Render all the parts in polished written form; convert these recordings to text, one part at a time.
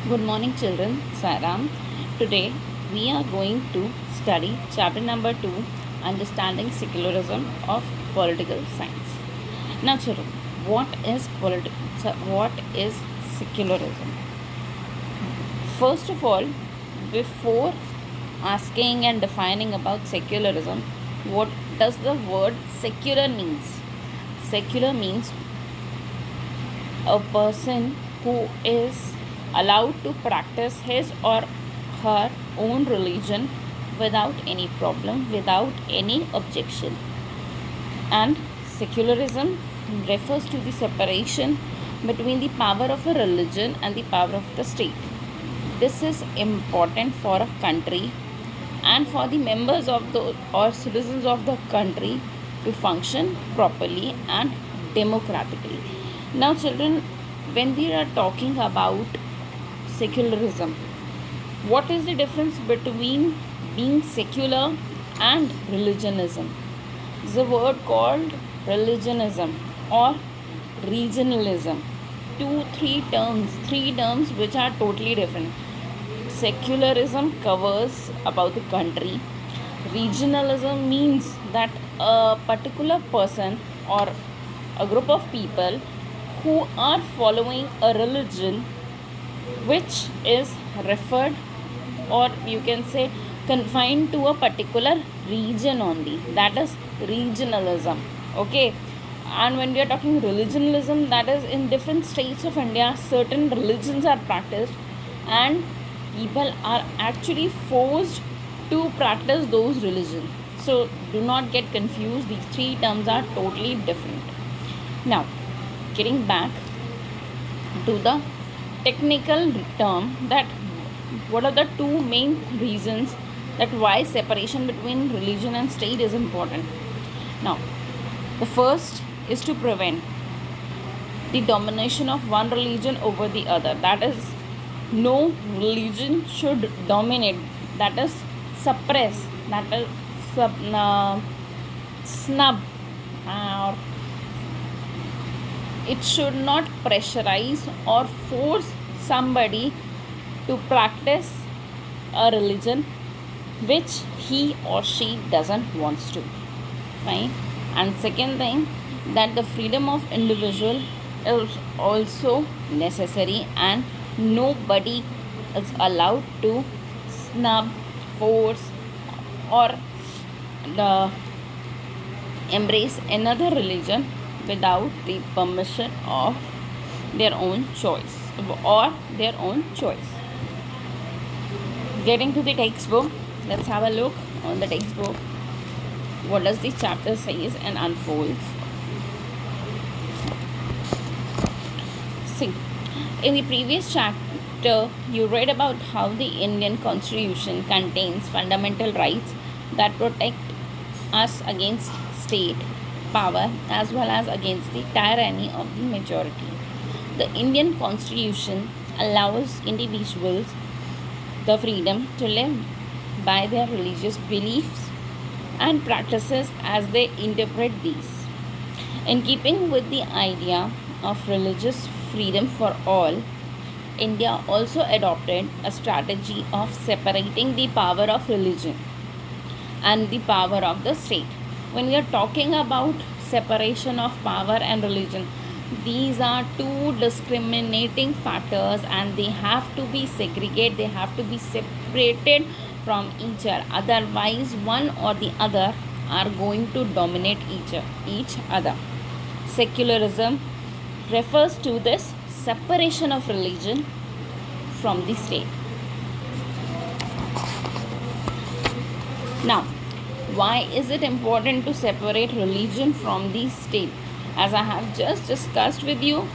Good morning, children. Sairam. Today we are going to study chapter number 2, Understanding Secularism of Political Science. Now, children, what is secularism? First of all, before asking and defining about secularism, what does the word secular means? Secular means a person who is allowed to practice his or her own religion without any problem, without any objection. And secularism refers to the separation between the power of a religion and the power of the state. This is important for a country and for the members of the or citizens of the country to function properly and democratically. Now, children, when we are talking about secularism, what is the difference between being secular and religionism? The word called religionism or regionalism. Three terms which are totally different. Secularism covers about the country. Regionalism means that a particular person or a group of people who are following a religion which is referred, or you can say confined to a particular region only. That is regionalism. Okay. And when we are talking religionism, that is in different states of India certain religions are practiced and people are actually forced to practice those religions. So do not get confused, these three terms are totally different. Now, getting back to the technical term, that what are the two main reasons that why separation between religion and state is important. Now, the first is to prevent the domination of one religion over the other. That is, no religion should dominate, that is suppress, that is snub, or it should not pressurize or force somebody to practice a religion which he or she doesn't wants to. Fine. And second thing, that the freedom of individual is also necessary and nobody is allowed to snub, force, or embrace another religion without the permission of their own choice or their own choice. Getting to the textbook, let's have a look on the textbook. What does the chapter says and unfolds? See, in the previous chapter, you read about how the Indian Constitution contains fundamental rights that protect us against state power as well as against the tyranny of the majority. The Indian Constitution allows individuals the freedom to live by their religious beliefs and practices as they interpret these. In keeping with the idea of religious freedom for all, India also adopted a strategy of separating the power of religion and the power of the state. When we are talking about separation of power and religion, these are two discriminating factors and they have to be segregated, they have to be separated from each other. Otherwise, one or the other are going to dominate each other. Secularism refers to this separation of religion from the state. Now, why is it important to separate religion from the state? As I have just discussed with you,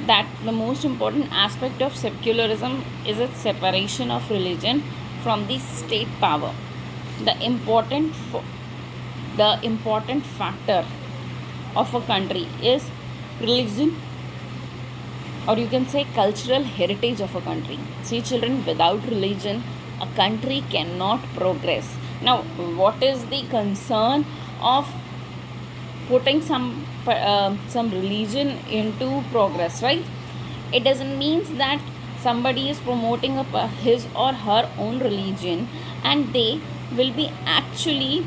that the most important aspect of secularism is its separation of religion from the state power. The important factor of a country is religion, or you can say cultural heritage of a country. See, children, without religion, a country cannot progress. Now, what is the concern of putting some religion into progress, right? It doesn't mean that somebody is promoting his or her own religion and they will be actually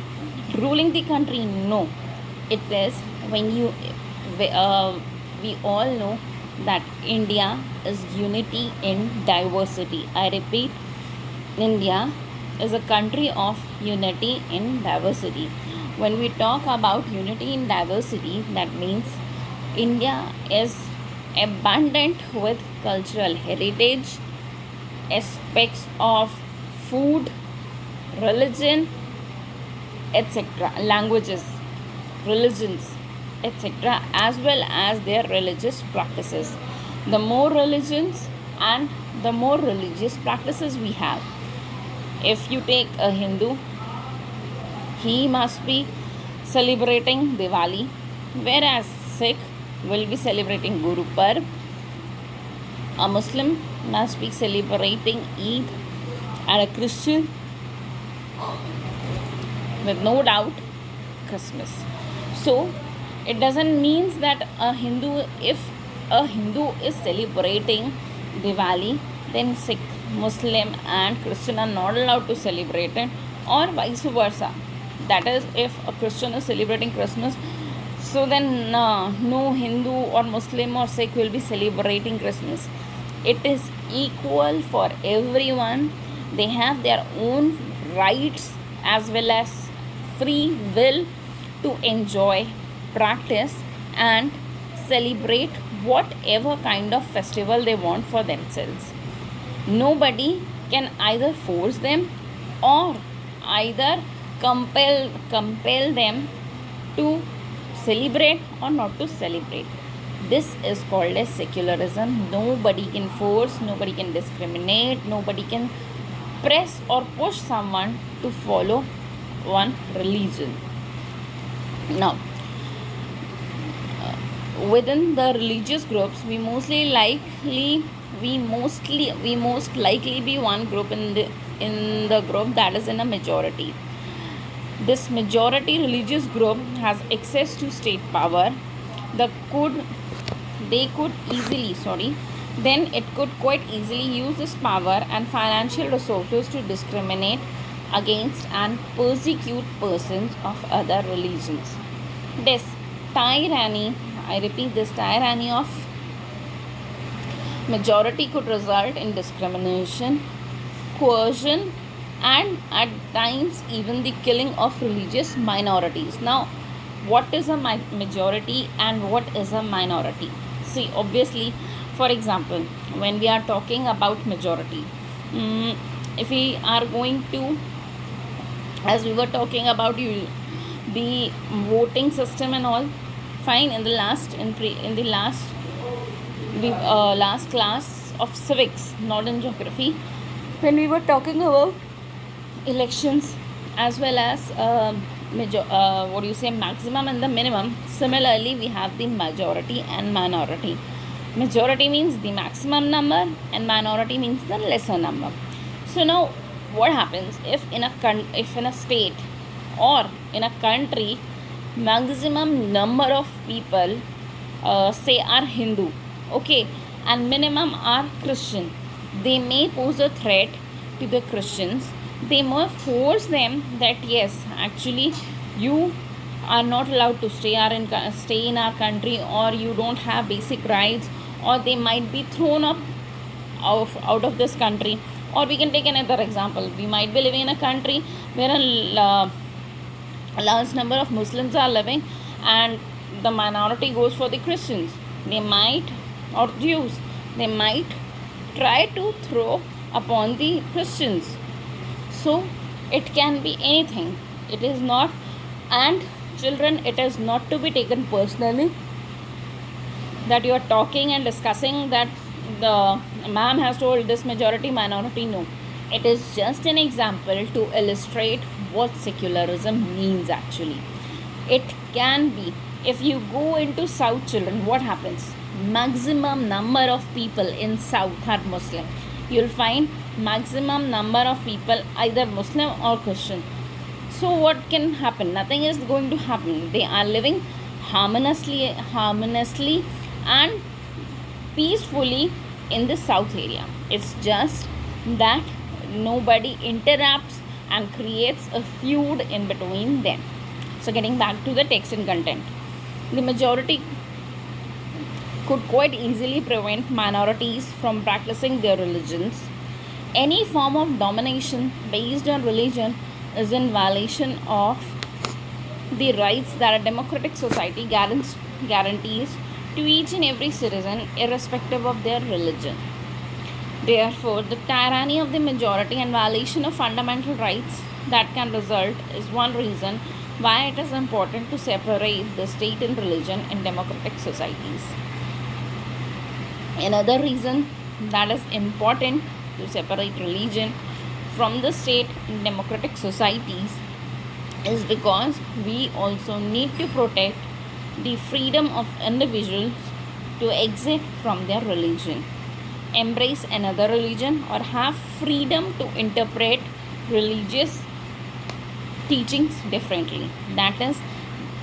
ruling the country. No, it is when you we all know that India is unity in diversity. I repeat, India is a country of unity in diversity. When we talk about unity in diversity, that means India is abundant with cultural heritage, aspects of food, religion, etc., languages, religions, etc., as well as their religious practices. The more religions and the more religious practices we have. If you take a Hindu, he must be celebrating Diwali, whereas Sikh will be celebrating Guru Parv. A Muslim must be celebrating Eid, and a Christian, with no doubt, Christmas. So it doesn't mean that if a Hindu is celebrating Diwali, then Sikh, Muslim and Christian are not allowed to celebrate it, or vice versa. That is, if a Christian is celebrating Christmas, so then no Hindu or Muslim or Sikh will be celebrating Christmas. It is equal for everyone. They have their own rights as well as free will to enjoy, practice and celebrate whatever kind of festival they want for themselves. Nobody can either force them or either compel them to celebrate or not to celebrate. This is called as secularism. Nobody can force, nobody can discriminate, nobody can press or push someone to follow one religion. Now, within the religious groups, we most likely be one group in the group that is in a majority. This majority religious group has access to state power. Then it could quite easily use this power and financial resources to discriminate against and persecute persons of other religions. This tyranny, I repeat, this tyranny of majority could result in discrimination, coercion, and at times even the killing of religious minorities. Now, what is a majority and what is a minority? See, obviously, for example, when we are talking about majority, if we are going to, as we were talking about the voting system and all, fine, in the last class of civics, not in geography, when we were talking about elections as well as maximum and the minimum. Similarly, we have the majority and minority. Majority means the maximum number and minority means the lesser number. So now what happens if in a state or in a country, maximum number of people say are Hindu, okay, and minimum are Christian? They may pose a threat to the Christians. They may force them that yes, actually you are not allowed to stay in our country, or you don't have basic rights, or they might be thrown up out of this country. Or we can take another example. We might be living in a country where a large number of Muslims are living and the minority goes for the Christians. They might, or Jews, they might try to throw upon the Christians. So it can be anything. It is not, and children, it is not to be taken personally that you are talking and discussing that the ma'am has told this majority minority. No, it is just an example to illustrate what secularism means actually. It can be, if you go into South, children, what happens? Maximum number of people in South are Muslim. You'll find maximum number of people either Muslim or Christian. So what can happen? Nothing is going to happen. They are living harmoniously and peacefully in the south area. It's just that nobody interrupts and creates a feud in between them. So getting back to the text and content, the majority could quite easily prevent minorities from practicing their religions. Any form of domination based on religion is in violation of the rights that a democratic society guarantees to each and every citizen, irrespective of their religion. Therefore, the tyranny of the majority and violation of fundamental rights that can result is one reason why it is important to separate the state and religion in democratic societies. Another reason that is important to separate religion from the state in democratic societies is because we also need to protect the freedom of individuals to exit from their religion, embrace another religion, or have freedom to interpret religious teachings differently. That is,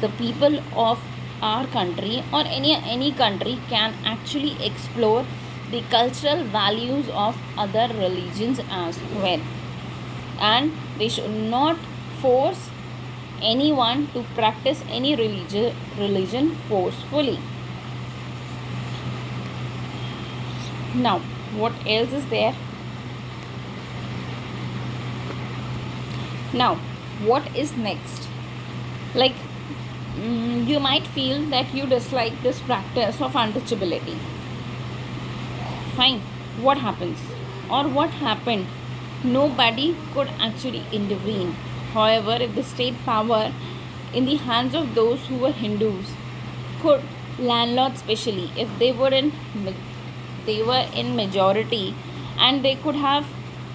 the people of our country or any country can actually explore the cultural values of other religions as well, and they should not force anyone to practice any religion forcefully. Now, what else is there? Now, what is next? Like, you might feel that you dislike this practice of untouchability. Fine, what happens or what happened? Nobody could actually intervene. However, if the state power in the hands of those who were Hindus, could landlords, especially if they were in majority, and they could have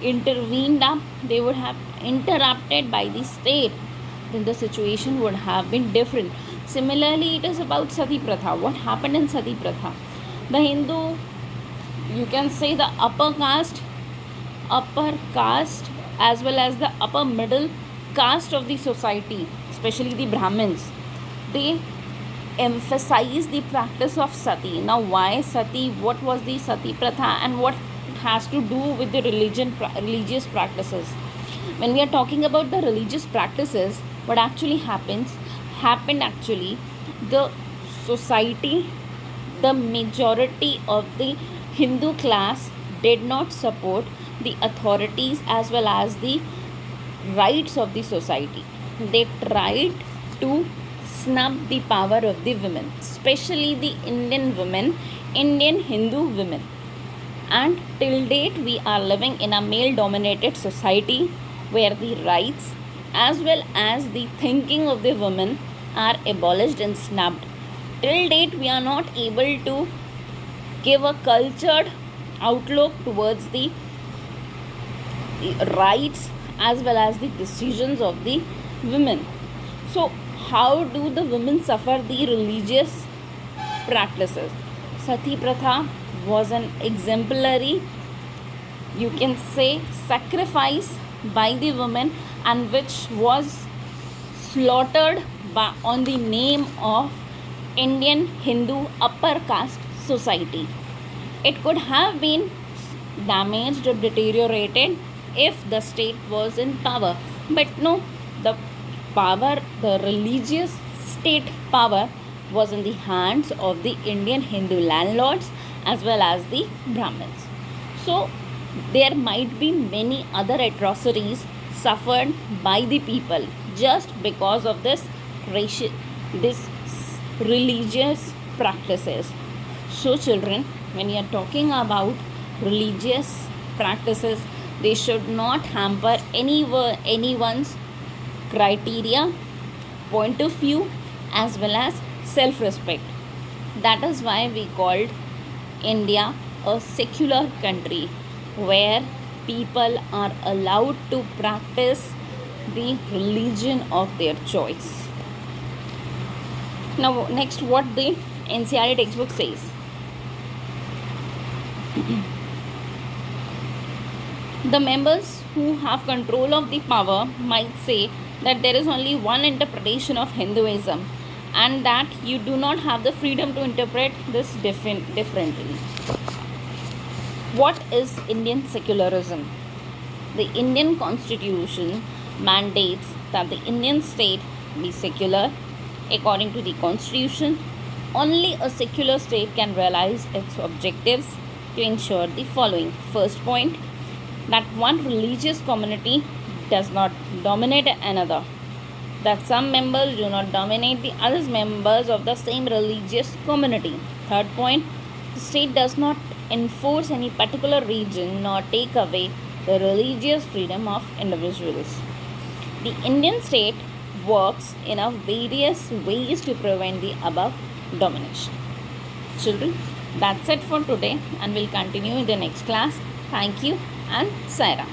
intervened up, they would have interrupted by the state, then the situation would have been different. Similarly, it is about Sati Pratha. What happened in Sati Pratha? The Hindu, you can say the upper caste, as well as the upper middle caste of the society, especially the Brahmins, they emphasize the practice of sati. Now, why sati? What was the Sati Pratha, and what it has to do with the religious practices? When we are talking about the religious practices, what actually happened actually, the society, the majority of the Hindu class did not support the authorities as well as the rights of the society. They tried to snub the power of the women, especially the Indian women, Indian Hindu women. And till date, we are living in a male dominated society where the rights as well as the thinking of the women are abolished and snubbed. Till date, we are not able to give a cultured outlook towards the rights as well as the decisions of the women. So, how do the women suffer the religious practices? Sati Pratha was an exemplary, you can say, sacrifice by the women, and which was slaughtered on the name of Indian Hindu upper caste society. It could have been damaged or deteriorated if the state was in power, but no, the religious state power was in the hands of the Indian Hindu landlords as well as the Brahmins. So there might be many other atrocities suffered by the people just because of this religious practices. So children, when you are talking about religious practices, they should not hamper anyone's criteria, point of view, as well as self-respect. That is why we called India a secular country where people are allowed to practice the religion of their choice. Now, next, what the NCERT textbook says. The members who have control of the power might say that there is only one interpretation of Hinduism and that you do not have the freedom to interpret this differently. What is Indian secularism? The Indian Constitution mandates that the Indian state be secular. According to the Constitution, only a secular state can realize its objectives to ensure the following. First point, that one religious community does not dominate another, that some members do not dominate the other members of the same religious community. Third point, the state does not enforce any particular region nor take away the religious freedom of individuals. The Indian state works in a various ways to prevent the above domination. Children, that's it for today, and we'll continue in the next class. Thank you and Saira.